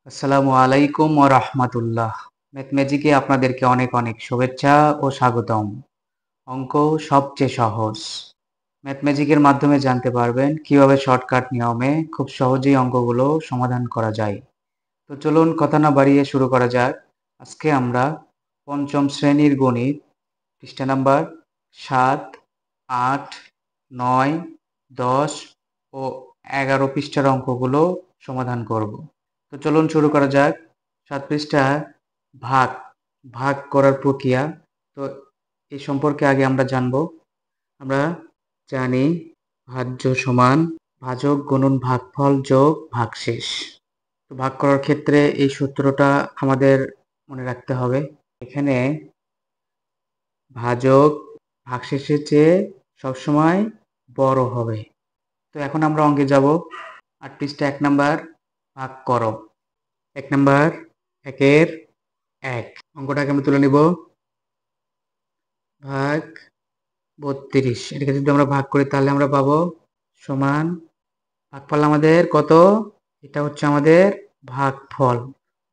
আসসালামু আলাইকুম ওয়া রাহমাতুল্লাহ। ম্যাথমেজিকে আপনাদেরকে অনেক অনেক শুভেচ্ছা ও স্বাগতম। অঙ্ক সবচেয়ে সহজ। ম্যাথমেজিকের মাধ্যমে জানতে পারবেন কিভাবে শর্টকাট নিয়মে খুব সহজেই অঙ্কগুলো সমাধান করা যায়। তো চলুন কথা না বাড়িয়ে শুরু করা যাক। আজকে আমরা পঞ্চম শ্রেণীর গণিত পৃষ্ঠা নাম্বার ৭, ৮, ৯, ১০ ও ১১ পৃষ্ঠার অঙ্কগুলো সমাধান করব। তো চলুন শুরু করা যাক। ৭ পৃষ্ঠায় ভাগ ভাগ করার প্রক্রিয়া। তো এই সম্পর্কে আগে আমরা জানব। আমরা জানি ভাজ্য সমান ভাজক গুণন ভাগফল যোগ ভাগশেষ। তো ভাগ করার ক্ষেত্রে এই সূত্রটা আমাদের মনে রাখতে হবে। এখানে ভাজক ভাগশেষের চেয়ে সবসময় বড় হবে। তো এখন আমরা অঙ্কে যাব। ৮ পৃষ্ঠা ১ নাম্বার ভাগ করো। ১ নাম্বার ১-এর ১ অঙ্কটাকে আমরা তুলে নিব। ভাগ ৩২, এটাকে যদি আমরা ভাগ করি তাহলে আমরা পাবো সমান ভাগফল আমাদের কত? এটা হচ্ছে আমাদের ভাগফল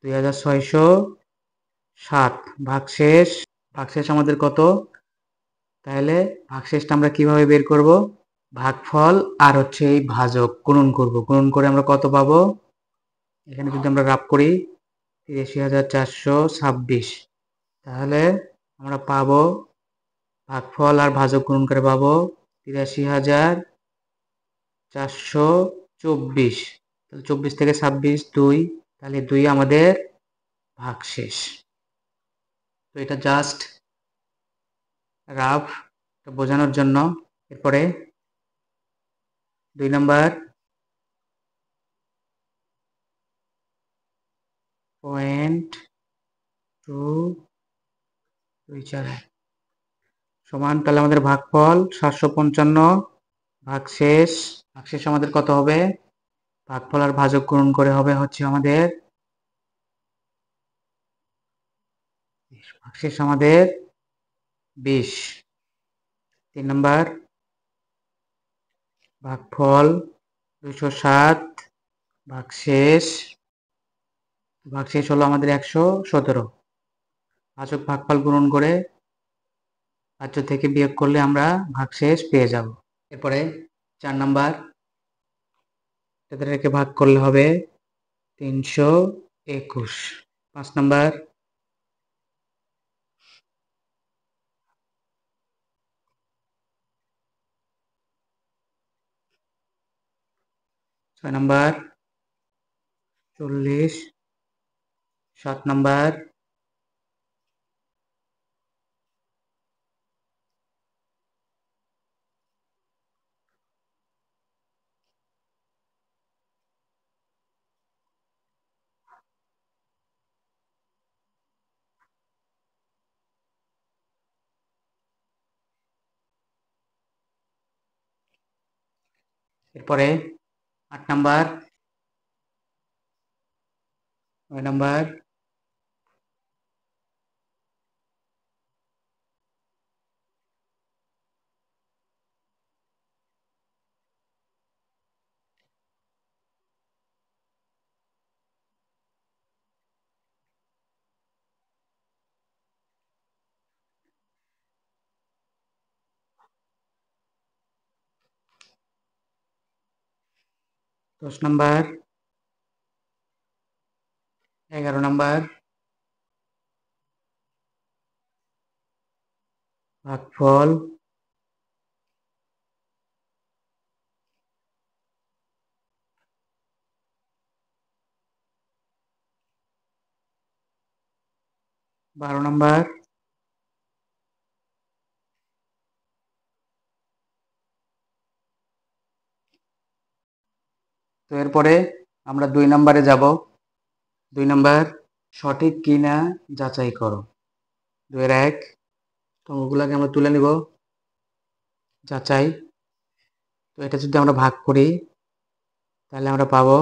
২৬০৭। ভাগশেষ ভাগশেষ আমাদের কত? তাহলে ভাগশেষটা আমরা কিভাবে বের করব? ভাগফল আর হচ্ছে এই ভাজক গুণন করব। গুণন করে আমরা কত পাবো? এখানে যদি আমরা রাব করি ৮৩৪২৬, তাহলে আমরা পাবো ভাগফল আর ভাজক গুণন করে পাবো ৮৩৪২৪। তাহলে ২৪ থেকে ২৬ ২, তাহলে ২ আমাদের ভাগশেষ। তো এটা জাস্ট রাফ বোঝানোর জন্য। এরপরে ২ নাম্বার 0.224 সমান, তাহলে আমাদের ভাগফল ৭৫৫ ভাগশেষ। ভাগশেষ আমাদের কত হবে? ভাগফল আর ভাজক গুণন করে হবে হচ্ছে আমাদের ভাগশেষ আমাদের ২০। ৩ নাম্বার ভাগফল ২০৭ ভাগশেষ। ভাগশেষ হলো আমাদের ১১৭। ভাজক ভাগফল গুণন করে ভাজ্য থেকে বিয়োগ করলে আমরা ভাগশেষ পেয়ে যাব। এরপরে ৪ নাম্বার এদেরকে ভাগ করলে হবে ৩২১। ৫ নাম্বার ৬ নাম্বার ৪০। ৭ নাম্বার এরপরে ৮ নাম্বার ৯ নাম্বার ১০ নাম্বার ১১ নাম্বার ভাগফল ১২ নাম্বার। তো এরপরে আমরা ২ নাম্বারে যাব। ২ নাম্বার সঠিক কিনা যাচাই করো। ২-এর ১ অঙ্কগুলোকে আমরা তুলে নিব। যাচাই। তো এটা যদি আমরা ভাগ করি তাহলে আমরা পাবো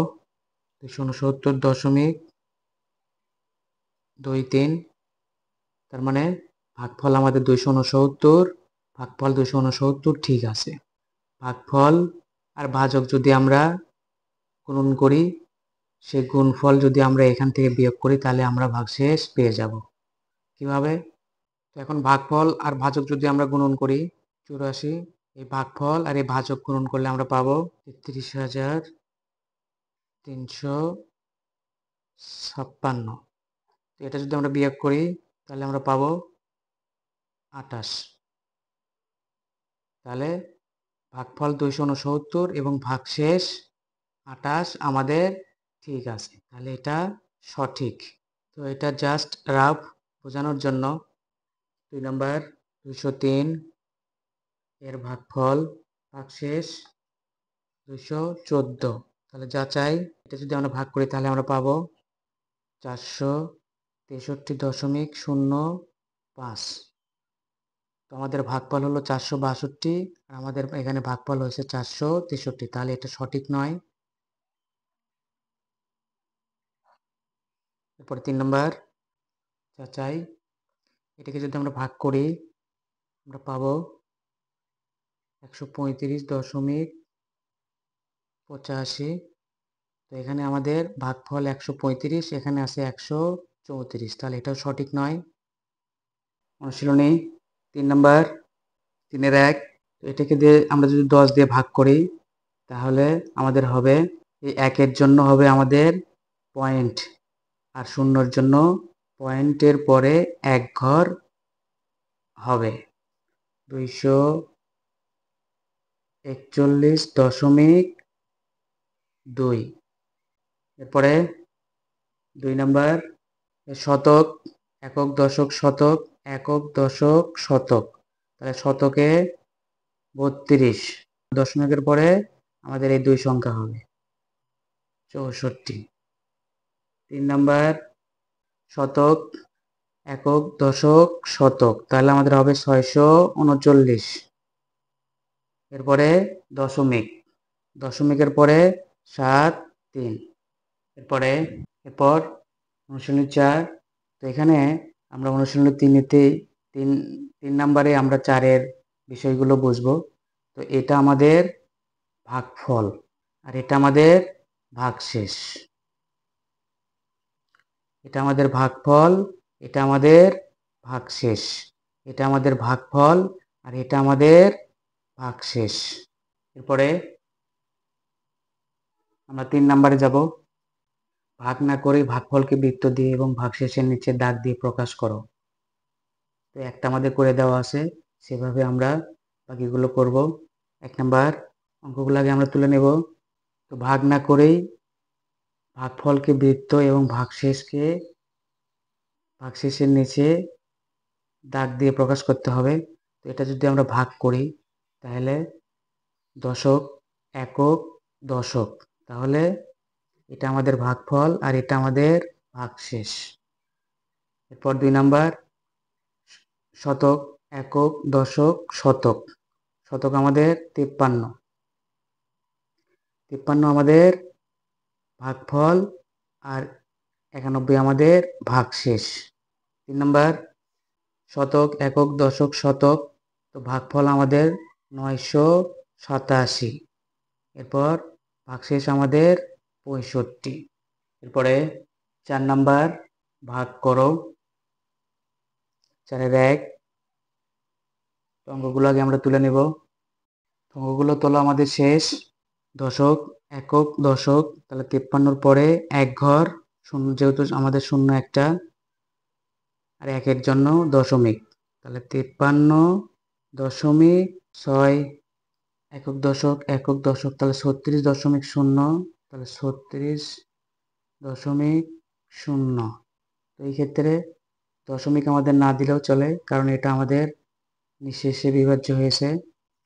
২৬৯.23। তার মানে ভাগফল আমাদের ২৬৯, ভাগফল ২৬৯ ঠিক আছে। ভাগফল আর ভাজক যদি আমরা গুণন করি সেই গুণফল যদি আমরা এখান থেকে বিয়োগ করি তাহলে আমরা ভাগশেষ পেয়ে যাব। কিভাবে? তো এখন ভাগফল আর ভাজক যদি আমরা গুণন করি 84, এই ভাগফল আর এই ভাজক গুণন করলে আমরা পাবো 33,356। তো এটা যদি আমরা বিয়োগ করি তাহলে আমরা পাবো 28। তাহলে ভাগফল 269 এবং ভাগশেষ 28 আমাদের ঠিক আছে, তাহলে এটা সঠিক। তো এটা জাস্ট রাফ বোঝানোর জন্য 2 নম্বর 203 এর ভাগফল ভাগশেষ 214। তাহলে যাচাই, এটা যদি আমরা ভাগ করি তাহলে আমরা পাবো 463.05। তো আমাদের ভাগফল হলো 462 আর আমাদের এখানে ভাগফল হয়েছে 463, তাহলে এটা সঠিক নয়। এরপরে 3 নম্বর যাচাই, এটাকে যদি আমরা ভাগ করি আমরা পাবো 135.85। তো এখানে আমাদের ভাগফল 135, এখানে আছে 134, তাহলে এটাও সঠিক নয়। অনুশীলনী 3 নম্বর 3-এর 1, তো এটাকে দিয়ে আমরা যদি 10 দিয়ে ভাগ করি তাহলে আমাদের হবে এই 1-এর জন্য হবে আমাদের পয়েন্ট আর 0-এর জন্য পয়েন্টের পরে 1 ঘর হবে 241.2। এরপরে 2 নম্বর শতক, একক, দশক, শতক, একক, দশক, শতক। তাহলে শতকে 32, দশমিকের পরে আমাদের এই 2 সংখ্যা হবে 64। 3 নম্বর শতক, একক, দশক, শতক, তাহলে আমাদের হবে 639। এরপরে দশমিক, দশমিকের পরে 7, 3। এরপর অনুশীলনী 4, তো এখানে আমরা অনুশীলনী 3-তেই 3 নম্বরে আমরা 4-এর বিষয়গুলো বুঝবো। তো এটা আমাদের ভাগফল আর এটা আমাদের ভাগশেষ। এটা আমাদের ভাগফল, এটা আমাদের ভাগশেষ। এটা আমাদের ভাগফল আর এটা আমাদের ভাগশেষ। এরপরে আমরা 3 নম্বরে যাব। ভাগ না করে ভাগফলকে বৃত্ত দিয়ে এবং ভাগশেষের নিচে দাগ দিয়ে প্রকাশ করো। তো একটা আমাদের করে দেওয়া আছে, সেভাবে আমরা বাকিগুলো করব। 1 নম্বর অঙ্কগুলো আগে আমরা তুলে নেব। তো ভাগ না করেই ভাগফলকে বৃত্ত এবং ভাগশেষের নিচে দাগ দিয়ে প্রকাশ করতে হবে। তো এটা যদি আমরা ভাগ করি তাহলে দশক, একক, দশক, তাহলে এটা আমাদের ভাগফল আর এটা আমাদের ভাগশেষ। এরপর 2 নম্বর শতক, একক, দশক, শতক। শতক আমাদের 53, 53 আমাদের ভাগফল আর 91 আমাদের ভাগশেষ। 3 নম্বর শতক, একক, দশক, শতক, তো ভাগফল আমাদের 987। এরপর ভাগশেষ আমাদের 65। এরপরে 4 নম্বর ভাগ করো 4-এর 1, তো অঙ্কগুলো আগে আমরা তুলে নেব। অঙ্কগুলো তোলা আমাদের শেষ। দশক, একক, দশক, তাহলে 53-র পরে 1 ঘর শূন্য, যেহেতু আমাদের শূন্য একটা আর 1-এর জন্য দশমিক, তাহলে 53.6। একক দশক, একক দশক, তাহলে 36.0, তাহলে 36.0। তো এই ক্ষেত্রে দশমিক আমাদের না দিলেও চলে, কারণ এটা আমাদের নিঃশেষে বিভাজ্য হয়েছে।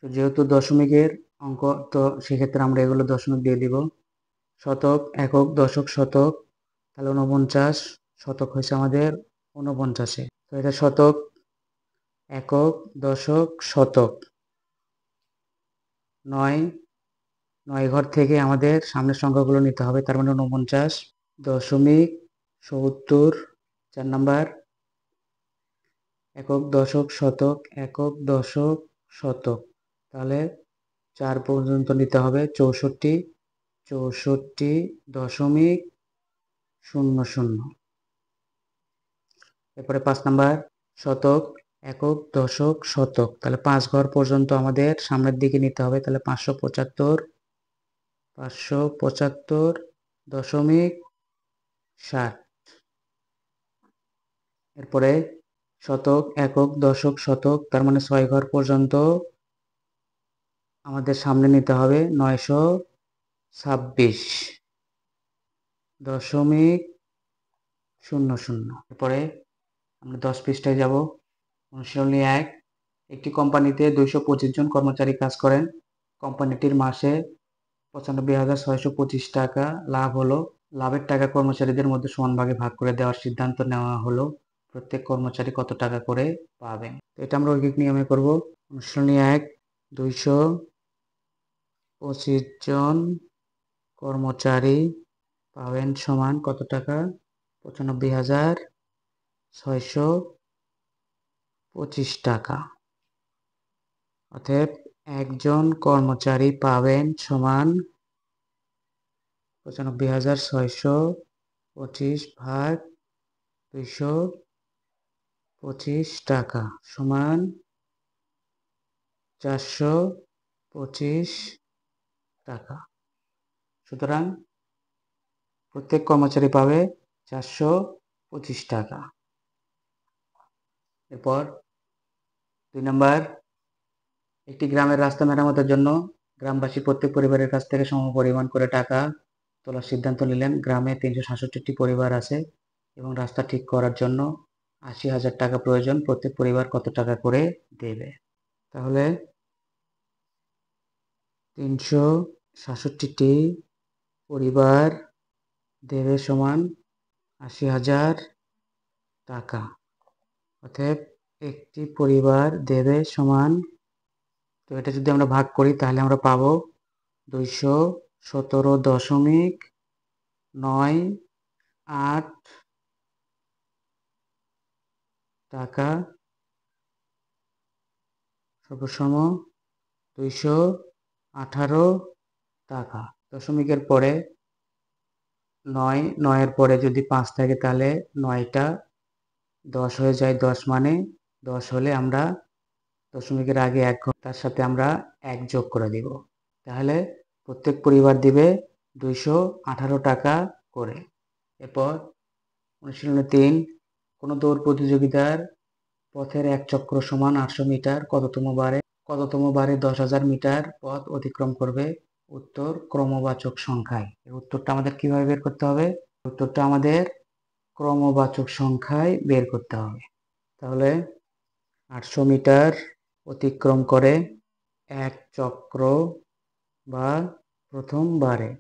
তো যেহেতু দশমিকের অঙ্ক, তো সেক্ষেত্রে আমরা এগুলো দশমিক দিয়ে দিব। শতক, একক, দশক, শতক, তাহলে 49, শতক হয়েছে আমাদের 49-এ। তো এটা শতক, একক, দশক, শতক, 9 ঘর থেকে আমাদের সামনের সংখ্যাগুলো নিতে হবে, তার মানে 49.70। 4 নম্বর একক, দশক, শতক, একক, দশক, শতক, তাহলে 4 পর্যন্ত নিতে হবে 64, 64.70। 0,0। এরপরে 5 নাম্বার শতক, একক, দশক, শতক। তাহলে 5 ঘর পর্যন্ত আমাদের সামনের দিকে নিতে হবে। তাহলে 575.60। এরপরে শতক, একক, দশক, শতক, তার মানে 6 ঘর পর্যন্ত আমাদের সামনে নিতে হবে 926.00। এরপরে আমরা 10 পৃষ্ঠায় যাব। অনুশীলনী 1। একটি কোম্পানিতে 225 জন কর্মচারী কাজ করেন। কোম্পানিটির মাসে 95,625 টাকা লাভ হলো। লাভের টাকা কর্মচারীদের মধ্যে সমান ভাগে ভাগ করে দেওয়ার সিদ্ধান্ত নেওয়া হলো। প্রত্যেক কর্মচারী কত টাকা করে পাবেন? তো এটা আমরা ঐকিক নিয়মে করব। অনুশীলনী 1। 225 জন কর্মচারী পাবেন সমান কত টাকা? 95,625 টাকা। অতএব একজন কর্মচারী পাবেন সমান 95,625 ভাগ 225 টাকা সমান 425 টাকা। সুতরাং প্রত্যেক কর্মচারী পাবে 425 টাকা। এরপর 2 নাম্বার, একটি গ্রামের রাস্তা মেরামতের জন্য গ্রামবাসী প্রত্যেক পরিবারের কাছ থেকে সমপরিমাণ করে টাকা তোলার সিদ্ধান্ত নিলেন। গ্রামে 366টি পরিবার আছে এবং রাস্তা ঠিক করার জন্য 80,000 টাকা প্রয়োজন। প্রত্যেক পরিবার কত টাকা করে দেবে? তাহলে 366টি পরিবার দেবে সমান 80,000 টাকা। অতএব একটি পরিবার দেবে সমান, তো এটা যদি আমরা ভাগ করি তাহলে আমরা পাবো 217.98 টাকা সম 218 টাকা। দশমিকের পরে 9, 9-এর পরে যদি 5 থাকে তাহলে 9টা 10 হয়ে যায়। 10 মানে 10 হলে আমরা দশমিকের আগে 1 ঘর, তার সাথে আমরা 1 যোগ করে দিব। তাহলে প্রত্যেক পরিবার দিবে 218 টাকা করে। এরপর অনুশীলনী 3। কোনো দৌড় প্রতিযোগিতার পথের এক চক্র সমান 800 মিটার। কততম বারে 10,000 মিটার পথ অতিক্রম করবে? উত্তর ক্রমবাচক সংখ্যায়। এই উত্তরটা আমাদের কিভাবে বের করতে হবে? উত্তরটা আমাদের ক্রমবাচক সংখ্যায় বের করতে হবে। তাহলে 800 মিটার অতিক্রম করে এক চক্র বা প্রথম বারে।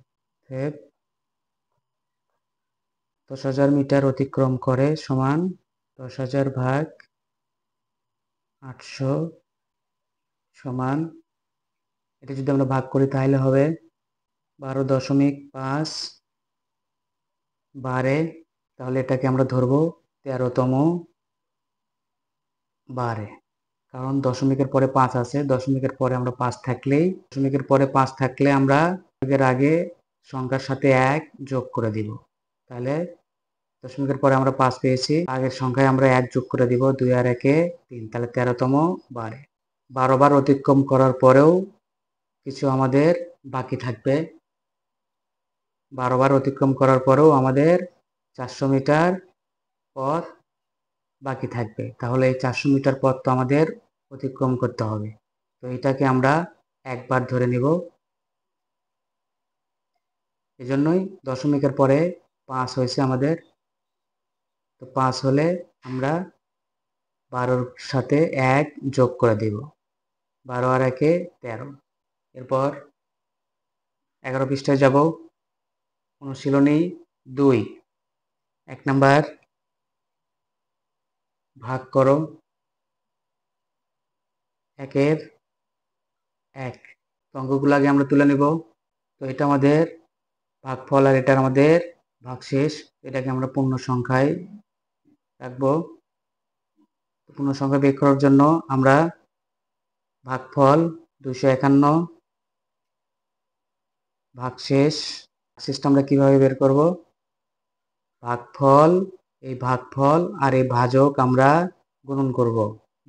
10,000 মিটার অতিক্রম করে সমান 10,000 ভাগ 800 সমান, এটা যদি আমরা ভাগ করি তাহলে হবে 12.5 বারে। তাহলে এটাকে আমরা ধরবো 13তম বারে, কারণ দশমিকের পরে 5 আছে। দশমিকের পরে 5 থাকলে আমরা এর আগে সংখ্যার সাথে 1 যোগ করে দিব। তাহলে দশমিকের পরে আমরা 5 পেয়েছি, আগের সংখ্যায় আমরা 1 যোগ করে দিব। 2 আর 1 3, তাহলে 13তম বারে। 12 বার অতিক্রম করার পরেও কিছু আমাদের বাকি থাকবে। 12 বার অতিক্রম করার পরেও আমাদের 400 মিটার পথ বাকি থাকবে। তাহলে এই 400 মিটার পথ তো আমাদের অতিক্রম করতে হবে। তো এটাকে আমরা একবার ধরে নিব। এজন্যই দশমিকের পরে 5 হয়েছে আমাদের। তো 5 হলে আমরা 12-র সাথে 1 যোগ করে দিব। 12 আর 1 13। এরপর 11 পৃষ্ঠায় যাব। অনুশীলনী 2। 1 নাম্বার, ভাগ করো 1-এর 1। অঙ্কগুলো আগে আমরা তুলে নিব। তো এটা আমাদের ভাগফল আর এটার আমাদের ভাগশেষ। এটাকে আমরা পূর্ণ সংখ্যায় রাখবো। পূর্ণ সংখ্যা বের করার জন্য আমরা ভাগফল 251 ভাগশেষটা আমরা কিভাবে বের করব? ভাগফল, এই ভাগফল আর এই ভাজক আমরা গুণন করব।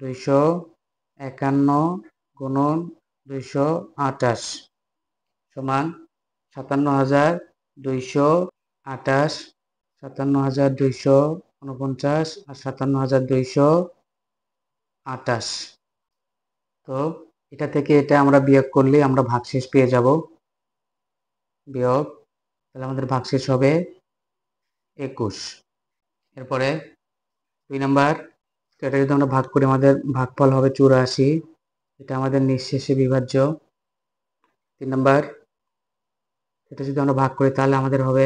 251 গুণন 228 সমান 57,228, 57,249 আর 57,228। তো এটা থেকে এটা আমরা বিয়োগ করলে আমরা ভাগশেষ পেয়ে যাব। বিয়োগ, তাহলে আমাদের ভাগশেষ হবে 21। এরপরে 2 নাম্বার, তো এটা যদি আমরা ভাগ করি আমাদের ভাগফল হবে 84, এটা আমাদের নিঃশেষে বিভাজ্য। 3 নাম্বার, এটা যদি আমরা ভাগ করি তাহলে আমাদের হবে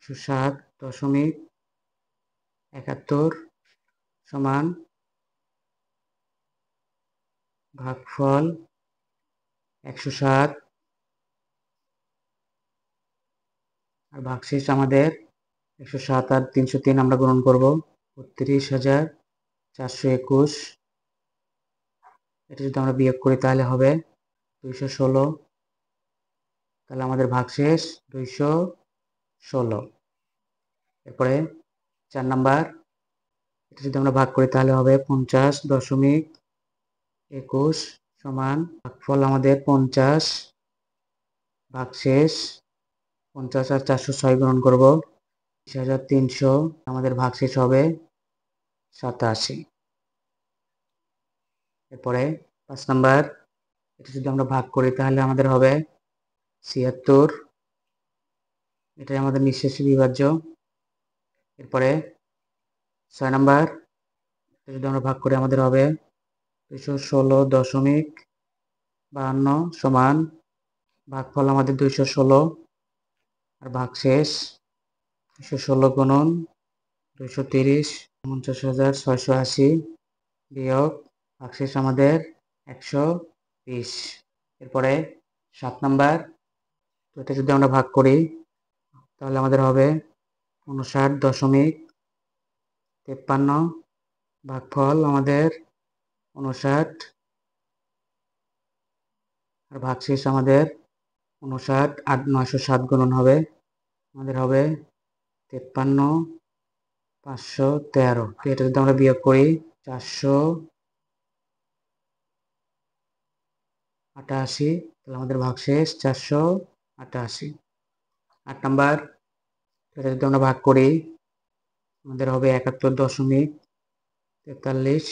107.71 সমান ভাগফল 107 আর ভাগশেষ আমাদের 107 আর 303 আমরা গ্রহণ করব 32,421। এটা যদি আমরা বিয়োগ করি তাহলে হবে 216, তাহলে আমাদের ভাগশেষ 216। এরপরে 4 নাম্বার, এটা যদি আমরা ভাগ করি তাহলে হবে 50.21 সমান ভাগফল আমাদের 50 ভাগশেষ 50 আর 406 গ্রহণ করব 20,300, আমাদের ভাগশেষ হবে 87। এরপরে 5 নাম্বার, এটা যদি আমরা ভাগ করি তাহলে আমাদের হবে 76, এটাই আমাদের নিঃশেষে বিভাজ্য। এরপরে 6 নাম্বার, এটা যদি আমরা ভাগ করি আমাদের হবে 216.52 সমান ভাগফল আমাদের 216 আর ভাগশেষ 216 গুণন 230 49,680 বিয়োগ ভাগশেষ আমাদের 120। এরপরে 7 নাম্বার, তো এটা যদি আমরা ভাগ করি তাহলে আমাদের হবে 59.53 ভাগফল আমাদের 59 আর ভাগশেষ আমাদের 59 আর 907 গুণন হবে আমাদের হবে 53,513। তো এটা যদি আমরা বিয়োগ করি 488, তাহলে আমাদের ভাগশেষ 488। 8 নাম্বার, এটা যদি আমরা ভাগ করি আমাদের হবে 71.43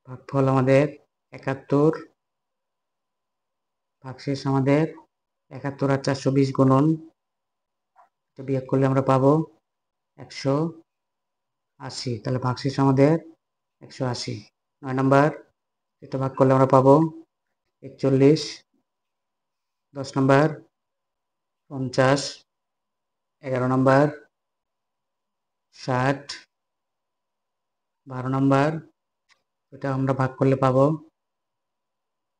ভাগফল আমাদের 71 ভাগশেষ আমাদের 71 আর 420 গুণন বিয়োগ করলে আমরা পাবো 180, তাহলে ভাগশেষ আমাদের 180। 9 নাম্বার, এটা ভাগ করলে আমরা পাবো 41। 10 নাম্বার 50, 11 নাম্বার 60, 12 নাম্বার, এটা আমরা ভাগ করলে পাবো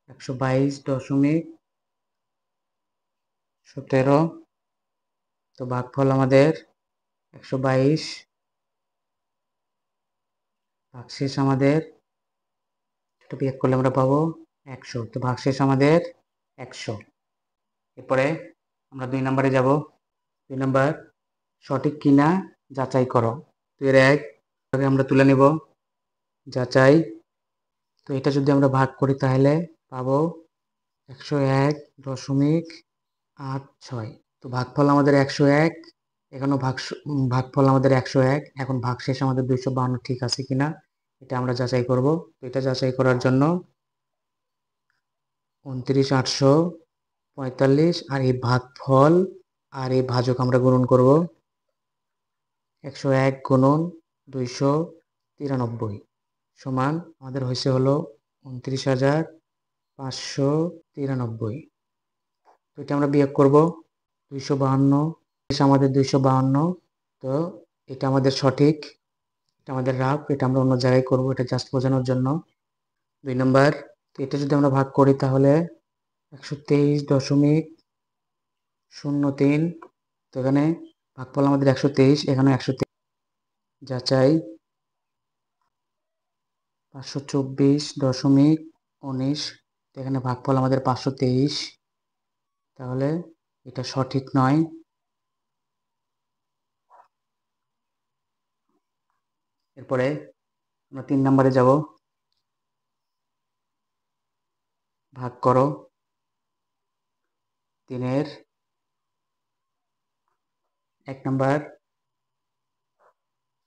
122.17। তো ভাগফল আমাদের 122 ভাগশেষ আমাদের এটা বিয়োগ করলে আমরা পাবো 100, তো ভাগশেষ আমাদের 100। এরপরে আমরা 2 নাম্বারে যাব। 2 নাম্বার, সঠিক কিনা যাচাই করো। তো এর এক আমরা তুলে নেব যাচাই। তো এটা যদি আমরা ভাগ করি তাহলে পাবো 101.86। তো ভাগফল আমাদের 101, এখানেও ভাগফল আমাদের 101, এখন ভাগশেষ আমাদের 252 ঠিক আছে কিনা এটা আমরা যাচাই করব। তো এটা যাচাই করার জন্য 29,845 আর এই ভাগফল আর এই ভাজক আমরা গুণন করব 101 গুণন 293 সমান আমাদের হয়েছে হলো 29,593। তো এটা আমরা বিয়োগ করব 252, আমাদের 252। তো এটা আমাদের সঠিক, এটা আমাদের রাফ, এটা আমরা অন্য জায়গায় করব, এটা জাস্ট বোঝানোর জন্য। 2 নাম্বার, তো এটা যদি আমরা ভাগ করি তাহলে 123.03, তো এখানে ভাগফল আমাদের 123, এখানে 123 যাচাই 524.19, এখানে ভাগফল আমাদের 523, তাহলে এটা সঠিক নয়। এরপরে আমরা 3 নম্বরে যাব। ভাগ করো 3-এর 1 নাম্বার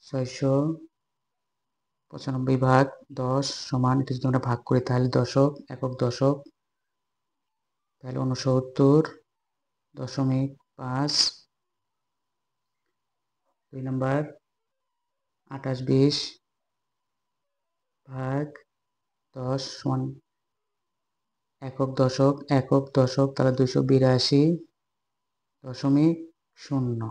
695 ভাগ 10 সমান, এটা যদি আমরা ভাগ করি তাহলে দশক, একক দশক, তাহলে 69.5। 2 নাম্বার 28-20 ভাগ 10 সমান একক দশক, একক দশক, তাহলে 282.0।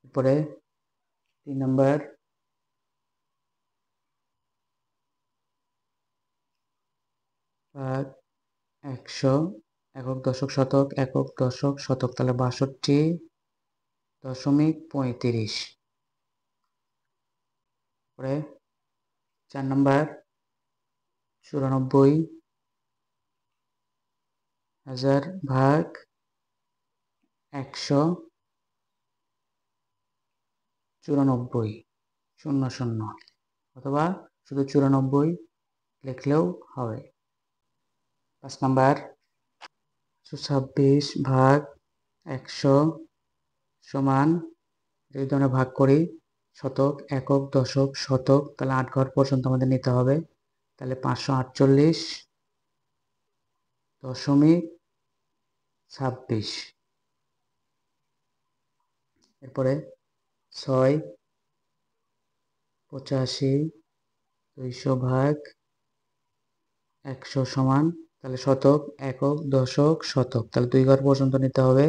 এরপরে 3 নাম্বার ভাগ 100, একক দশক শতক, একক দশক শতক, তাহলে 62.35। পরে 4 নাম্বার 94,000 ভাগ 194.00, অথবা শুধু 94 লিখলেও হবে। 5 নাম্বার 126 ভাগ 100 সমান, যদি আমরা ভাগ করি শতক, একক দশক শতক, তাহলে 8 ঘর পর্যন্ত আমাদের নিতে হবে, তাহলে 548.26। এরপরে 6 85 ভাগ 100 সমান, তাহলে শতক, একক দশক শতক, তাহলে 2 ঘর পর্যন্ত নিতে হবে,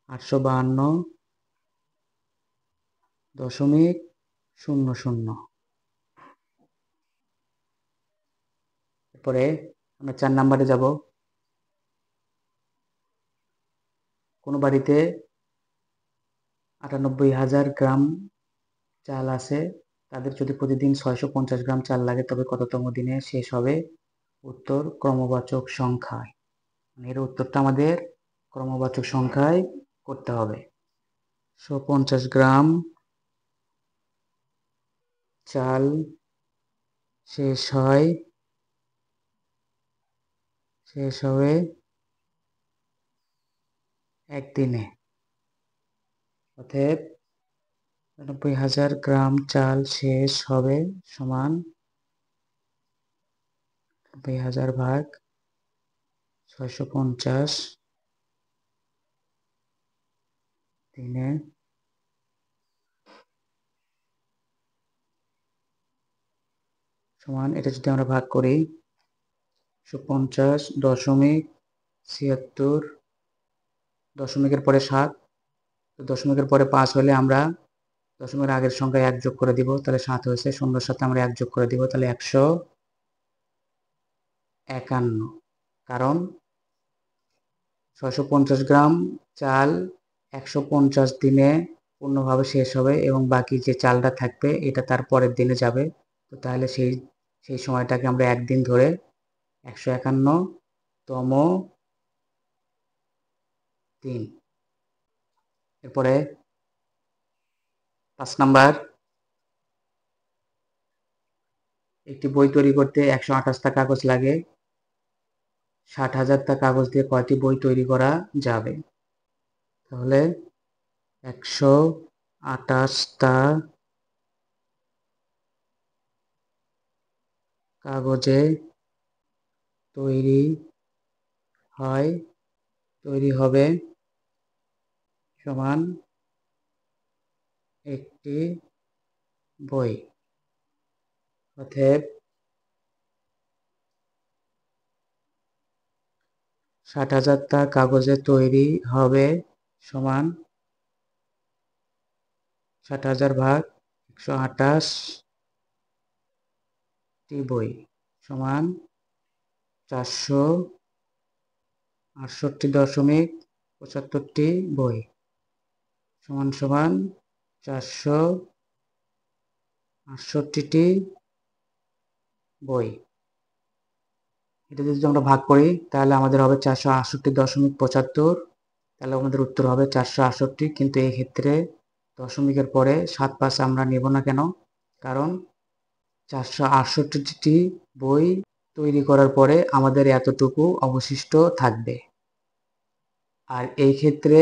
852.00। এরপরে আমরা 4 নাম্বারে যাব। কোনো বাড়িতে 98,000 গ্রাম চাল আছে, তাদের যদি প্রতিদিন 650 গ্রাম চাল লাগে তবে কততম দিনে শেষ হবে? উত্তর ক্রমবাচক সংখ্যায়। এর উত্তরটা আমাদের ক্রমবাচক সংখ্যায় করতে হবে। 150 গ্রাম চাল শেষ হবে একদিনে, অতএব 99,000 গ্রাম চাল শেষ হবে সমান 99,000 ভাগ 650 দিনে সমান, এটা যদি আমরা ভাগ করি 150.76, দশমিকের পরে 7, দশমিকের পরে 5 হলে আমরা দশমিকের আগের সংখ্যায় 1 যোগ করে দিব, তাহলে 7 হয়েছে, 0-র সাথে আমরা 1 যোগ করে দিব, তাহলে 151। কারণ 650 গ্রাম চাল 150 দিনে পূর্ণভাবে শেষ হবে এবং বাকি যে চালটা থাকবে এটা তার পরের দিনে যাবে, তো তাহলে সেই সময়টাকে আমরা একদিন ধরে 151তম দিন। এরপরে 5 নাম্বার, একটি বই তৈরি করতে 128টা কাগজ লাগে, 60,000টা কাগজ দিয়ে কয়টি বই তৈরি করা যাবে? তাহলে 128টা কাগজে তৈরি হবে সমান একটি বই, অতএব 60,000টা কাগজে তৈরি হবে সমান 60,000 ভাগ 128টি বই সমান 468.75টি বই সমান 468টি বই। এটা যদি আমরা ভাগ করি তাহলে আমাদের হবে 468.75, তাহলে আমাদের উত্তর হবে 468। কিন্তু এই ক্ষেত্রে দশমিকের পরে 7-5 আমরা নেব না কেন? কারণ 468টি বই তৈরি করার পরে আমাদের এতটুকু অবশিষ্ট থাকবে। আর এই ক্ষেত্রে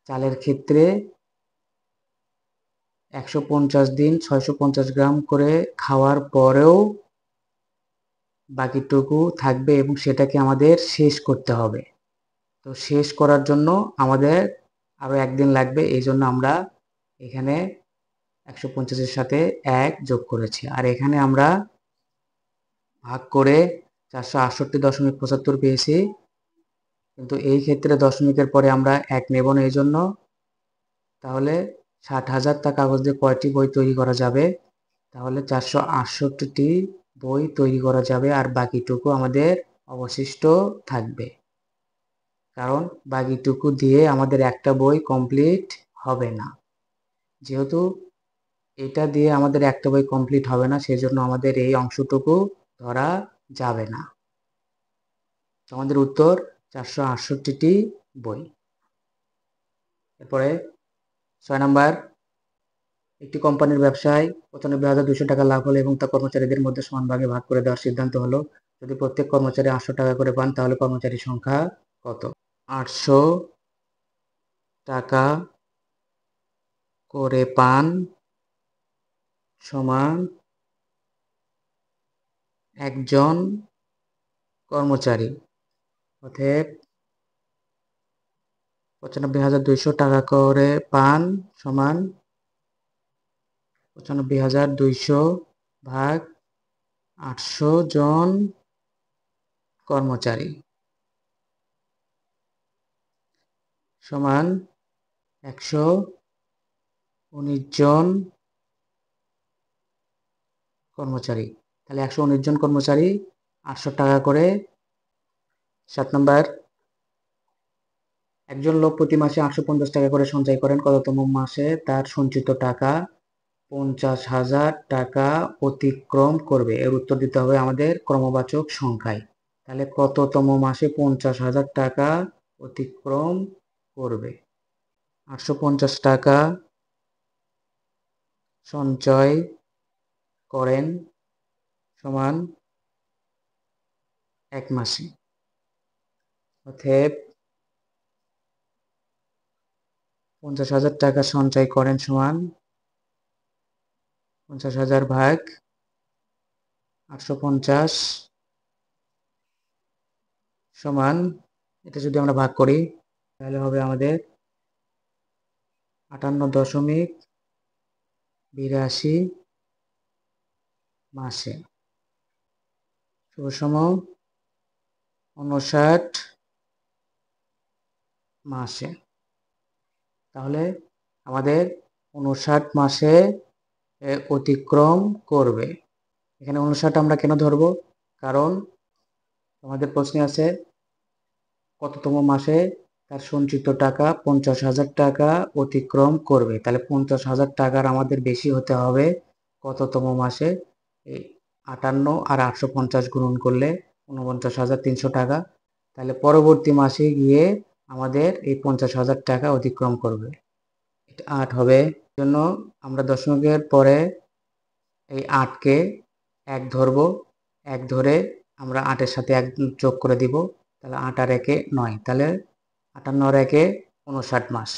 চালের ক্ষেত্রে 150 দিন 650 গ্রাম করে খাওয়ার পরেও বাকিটুকু থাকবে এবং সেটাকে আমাদের শেষ করতে হবে। তো শেষ করার জন্য আমাদের আরও একদিন লাগবে, এই জন্য আমরা এখানে 150-এর সাথে 1 যোগ করেছি। আর এখানে আমরা ভাগ করে 468.75 পেয়েছি, কিন্তু এই ক্ষেত্রে দশমিকের পরে আমরা 1 নেব না, এই জন্য তাহলে 60,000 টা কাগজ দিয়ে কয়টি বই তৈরি করা যাবে? তাহলে 468টি বই তৈরি করা যাবে আর বাকিটুকু আমাদের অবশিষ্ট থাকবে, কারণ বাকিটুকু দিয়ে আমাদের একটা বই কমপ্লিট হবে না। যেহেতু এটা দিয়ে আমাদের একটা বই কমপ্লিট হবে না, সেজন্য আমাদের এই অংশটুকু ধরা যাবে না। আমাদের উত্তর 468টি বই। এরপরে 6 নাম্বার, একটি কোম্পানির ব্যবসায় 95,200 টাকা লাভ হলো এবং তা কর্মচারীদের মধ্যে সমান ভাগে ভাগ করে দেওয়ার সিদ্ধান্ত হলো। যদি প্রত্যেক কর্মচারী 800 টাকা করে পান তাহলে কর্মচারীর সংখ্যা কত? 800 টাকা করে পান সমান একজন কর্মচারী, অতএব 95,200 টাকা করে পান সমান 95,200 ভাগ 800 জন কর্মচারী সমান 119 জন কর্মচারী। তাহলে 119 জন কর্মচারী 800 টাকা করে। 7 নম্বর, একজন লোক প্রতি মাসে 850 টাকা করে সঞ্চয় করেন, কততম মাসে তার সঞ্চিত টাকা 50,000 টাকা অতিক্রম করবে? এর উত্তর দিতে হবে আমাদের ক্রমবাচক সংখ্যায়। তাহলে কততম মাসে 50,000 টাকা অতিক্রম করবে? 850 টাকা সঞ্চয় করেন সমান 1 মাসে, অতএব 50,000 টাকা সঞ্চয় করেন সমান 50,000 ভাগ 850 সমান, এটা যদি আমরা ভাগ করি তাহলে হবে আমাদের 58.82 মাসে, সুষম 59 মাসে। তাহলে আমাদের 59 মাসে অতিক্রম করবে। এখানে 59 আমরা কেন ধরবো? কারণ আমাদের প্রশ্নে আছে কততম মাসে তার সঞ্চিত টাকা 50,000 টাকা অতিক্রম করবে। তাহলে 50,000 টাকার আমাদের বেশি হতে হবে কততম মাসে? এই 58 আর 850 গুণন করলে 49,300 টাকা। তাহলে পরবর্তী মাসে গিয়ে আমাদের এই 50,000 টাকা অতিক্রম করবে, এটা 8 হবে। জন্য আমরা দশমিকের পরে এই 8কে 1 ধরব, 1 ধরে আমরা 8-এর সাথে 1 যোগ করে দিব, তাহলে 8 আর 1-এ 9, তাহলে 58 আর 1-এ 59 মাস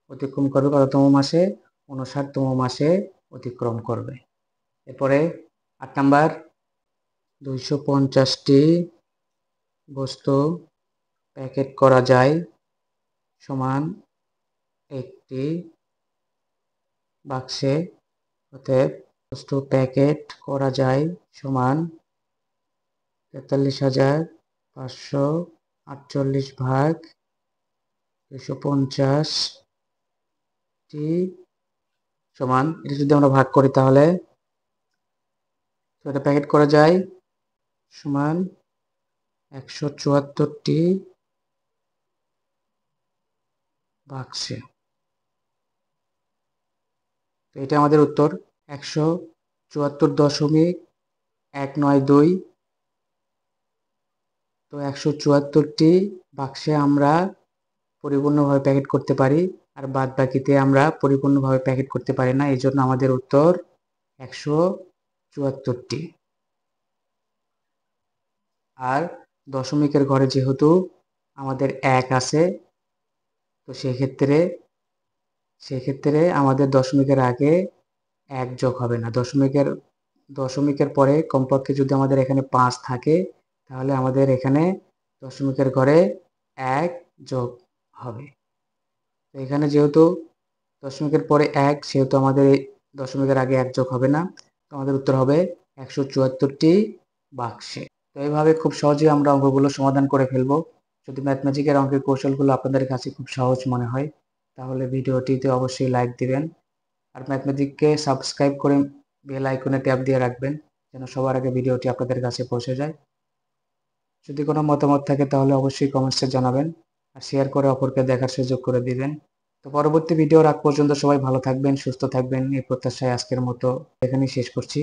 অতিক্রম করবে। কততম মাসে? 59তম মাসে অতিক্রম করবে। এরপরে 8 নাম্বার, 250টি বস্তু প্যাকেট করা যায় সমান একটি বাক্সে, অতএব বস্তু প্যাকেট করা যায় সমান 43,548 ভাগ 250টি সমান, এটা যদি আমরা ভাগ করি তাহলে এটা প্যাকেট করা যায় সমান 174টি বাক্সে। তো এটা আমাদের উত্তর 174.192। তো 174টি বাক্সে আমরা পরিপূর্ণভাবে প্যাকেট করতে পারি, আর বাদ বাকিতে আমরা পরিপূর্ণভাবে প্যাকেট করতে পারি না। এই জন্য আমাদের উত্তর 174টি। আর দশমিকের ঘরে যেহেতু আমাদের 1 আছে, তো সেক্ষেত্রে আমাদের দশমিকের আগে 1 যোগ হবে না। দশমিকের পরে কমপক্ষে যদি আমাদের এখানে 5 থাকে, তাহলে আমাদের এখানে দশমিকের ঘরে 1 যোগ হবে। তো এখানে যেহেতু দশমিকের পরে 1, সেহেতু আমাদের এই দশমিকের আগে 1 যোগ হবে না। তো আমাদের উত্তর হবে 174টি বাক্সে। তো এইভাবে খুব সহজেই আমরা অঙ্কগুলো সমাধান করে ফেলবো। যদি ম্যাথমেটিকের অঙ্কের কৌশলগুলো আপনাদের কাছে খুব সহজ মনে হয়, তাহলে ভিডিওটিতে অবশ্যই লাইক দিবেন। আর ম্যাথমেটিককে সাবস্ক্রাইব করে বেল আইকনে ট্যাপ দিয়ে রাখবেন, যেন সবার আগে ভিডিওটি আপনাদের কাছে পৌঁছে যায়। যদি কোনো মতামত থাকে তাহলে অবশ্যই কমেন্টসে জানাবেন, আর শেয়ার করে অপরকে দেখার সুযোগ করে দিবেন। তো পরবর্তী ভিডিওর আগ পর্যন্ত সবাই ভালো থাকবেন, সুস্থ থাকবেন, এই প্রত্যাশায় আজকের মতো এখানেই শেষ করছি।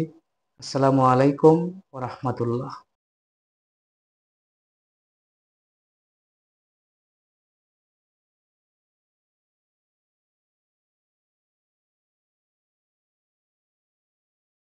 আসসালামু আলাইকুম ওয়া রাহমাতুল্লাহ।